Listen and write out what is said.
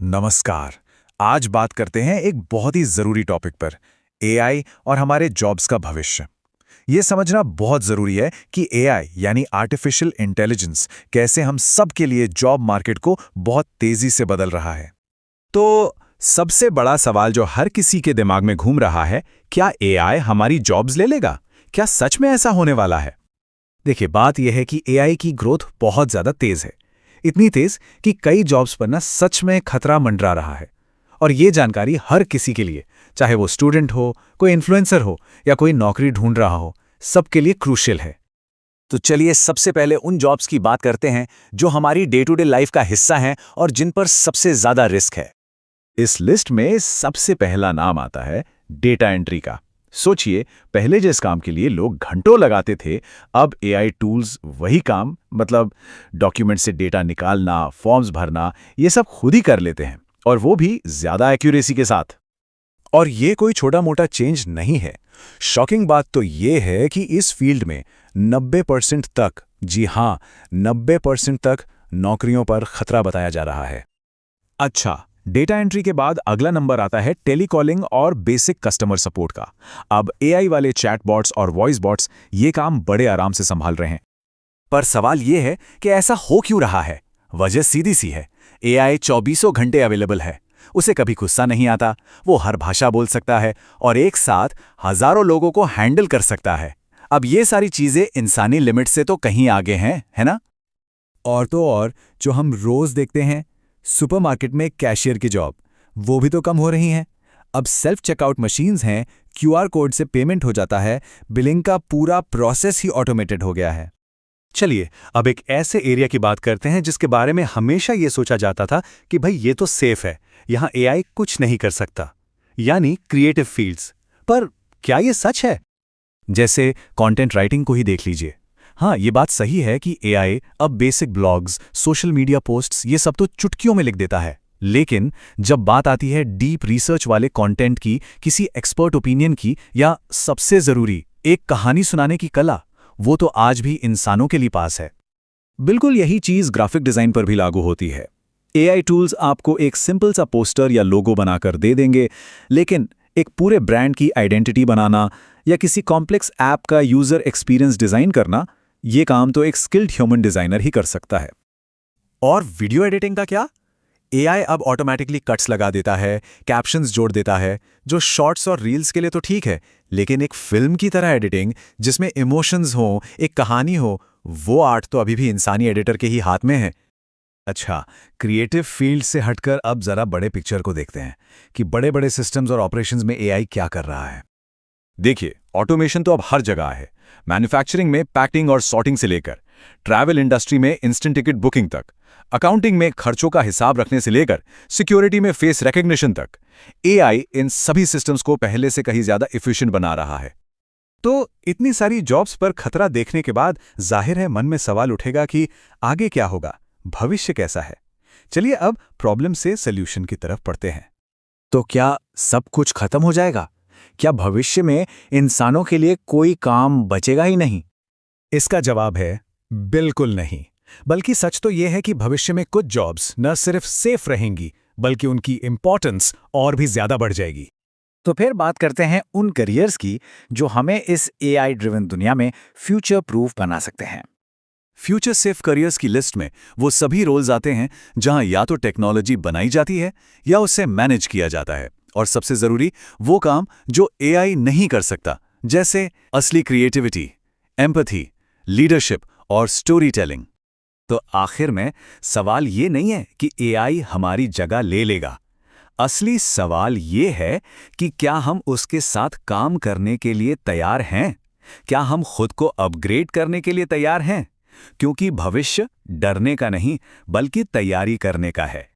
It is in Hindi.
नमस्कार। आज बात करते हैं एक बहुत ही जरूरी टॉपिक पर, एआई और हमारे जॉब्स का भविष्य। ये समझना बहुत जरूरी है कि एआई यानी आर्टिफिशियल इंटेलिजेंस कैसे हम सब के लिए जॉब मार्केट को बहुत तेजी से बदल रहा है। तो सबसे बड़ा सवाल जो हर किसी के दिमाग में घूम रहा है, क्या एआई हमारी जॉब्स ले लेगा? क्या सच में ऐसा होने वाला है? देखिए, बात यह है कि एआई की ग्रोथ बहुत ज्यादा तेज है। इतनी तेज कि कई जॉब्स पर ना सच में खतरा मंडरा रहा है। और ये जानकारी हर किसी के लिए, चाहे वो स्टूडेंट हो, कोई इन्फ्लुएंसर हो या कोई नौकरी ढूंढ रहा हो, सबके लिए क्रूशियल है। तो चलिए सबसे पहले उन जॉब्स की बात करते हैं जो हमारी डे टू डे लाइफ का हिस्सा हैं और जिन पर सबसे ज्यादा रिस्क है। इस लिस्ट में सबसे पहला नाम आता है डेटा एंट्री का। सोचिए, पहले जिस काम के लिए लोग घंटों लगाते थे, अब एआई टूल्स वही काम, मतलब डॉक्यूमेंट से डेटा निकालना, फॉर्म्स भरना, ये सब खुद ही कर लेते हैं, और वो भी ज्यादा एक्यूरेसी के साथ। और ये कोई छोटा मोटा चेंज नहीं है। शॉकिंग बात तो ये है कि इस फील्ड में 90% तक, जी हाँ, 90% तक नौकरियों पर खतरा बताया जा रहा है। अच्छा, डेटा एंट्री के बाद अगला नंबर आता है टेलीकॉलिंग और बेसिक कस्टमर सपोर्ट का। अब एआई वाले चैटबॉट्स और वॉइस बॉट्स ये काम बड़े आराम से संभाल रहे हैं। पर सवाल यह है कि ऐसा हो क्यों रहा है। वजह सीधी सी है, एआई 24 घंटे अवेलेबल है। उसे कभी गुस्सा नहीं आता, वो हर भाषा बोल सकता है और एक साथ हजारों लोगों को हैंडल कर सकता है। अब ये सारी चीजें इंसानी लिमिट से तो कहीं आगे हैं, है ना? और तो और, जो हम रोज देखते हैं, सुपरमार्केट में कैशियर की जॉब, वो भी तो कम हो रही हैं। अब सेल्फ चेकआउट मशीन्स हैं, क्यूआर कोड से पेमेंट हो जाता है, बिलिंग का पूरा प्रोसेस ही ऑटोमेटेड हो गया है। चलिए, अब एक ऐसे एरिया की बात करते हैं जिसके बारे में हमेशा ये सोचा जाता था कि भाई ये तो सेफ है, यहाँ एआई कुछ नहीं कर सकता, यानी क्रिएटिव फील्ड्स। पर क्या ये सच है? जैसे कंटेंट राइटिंग को ही देख लीजिए। हाँ, ये बात सही है कि एआई अब basic blogs, social media posts, ये सब तो चुटकियों में लिख देता है। लेकिन जब बात आती है डीप रिसर्च वाले कंटेंट की, किसी एक्सपर्ट ओपिनियन की, या सबसे जरूरी एक कहानी सुनाने की कला, वो तो आज भी इंसानों के लिए पास है। बिल्कुल यही चीज ग्राफिक डिजाइन पर भी लागू होती है। एआई टूल्स आपको एक सिंपल सा पोस्टर या लोगो बनाकर दे देंगे, लेकिन एक पूरे ब्रांड की आइडेंटिटी बनाना या किसी कॉम्प्लेक्स ऐप का यूजर एक्सपीरियंस डिजाइन करना, ये काम तो एक स्किल्ड ह्यूमन डिजाइनर ही कर सकता है। और वीडियो एडिटिंग का क्या? एआई अब ऑटोमेटिकली कट्स लगा देता है, कैप्शंस जोड़ देता है, जो शॉर्ट्स और रील्स के लिए तो ठीक है, लेकिन एक फिल्म की तरह एडिटिंग जिसमें इमोशंस हो, एक कहानी हो, वो आर्ट तो अभी भी इंसानी एडिटर के ही हाथ में है। अच्छा, क्रिएटिव फील्ड से हटकर अब जरा बड़े पिक्चर को देखते हैं कि बड़े बड़े सिस्टम्स और ऑपरेशंस में एआई क्या कर रहा है। देखिए, ऑटोमेशन तो अब हर जगह है। मैन्युफैक्चरिंग में पैकिंग और सॉर्टिंग से लेकर ट्रैवल इंडस्ट्री में इंस्टेंट टिकट बुकिंग तक, अकाउंटिंग में खर्चों का हिसाब रखने से लेकर सिक्योरिटी में फेस रिकग्निशन तक, एआई इन सभी सिस्टम्स को पहले से कहीं ज्यादा एफिशिएंट बना रहा है। तो इतनी सारी जॉब्स पर खतरा देखने के बाद जाहिर है मन में सवाल उठेगा कि आगे क्या होगा, भविष्य कैसा है। चलिए अब प्रॉब्लम से सॉल्यूशन की तरफ बढ़ते हैं। तो क्या सब कुछ खत्म हो जाएगा? क्या भविष्य में इंसानों के लिए कोई काम बचेगा ही नहीं? इसका जवाब है बिल्कुल नहीं। बल्कि सच तो यह है कि भविष्य में कुछ जॉब्स न सिर्फ सेफ रहेंगी, बल्कि उनकी इंपॉर्टेंस और भी ज्यादा बढ़ जाएगी। तो फिर बात करते हैं उन करियर्स की जो हमें इस एआई ड्रिवन दुनिया में फ्यूचर प्रूफ बना सकते हैं। फ्यूचर सेफ करियर्स की लिस्ट में वो सभी रोल्स आते हैं जहां या तो टेक्नोलॉजी बनाई जाती है या उसे मैनेज किया जाता है, और सबसे जरूरी वो काम जो एआई नहीं कर सकता, जैसे असली क्रिएटिविटी, एम्पैथी, लीडरशिप और स्टोरी टेलिंग। तो आखिर में सवाल ये नहीं है कि एआई हमारी जगह ले लेगा। असली सवाल ये है कि क्या हम उसके साथ काम करने के लिए तैयार हैं? क्या हम खुद को अपग्रेड करने के लिए तैयार हैं? क्योंकि भविष्य डरने का नहीं, बल्कि तैयारी करने का है।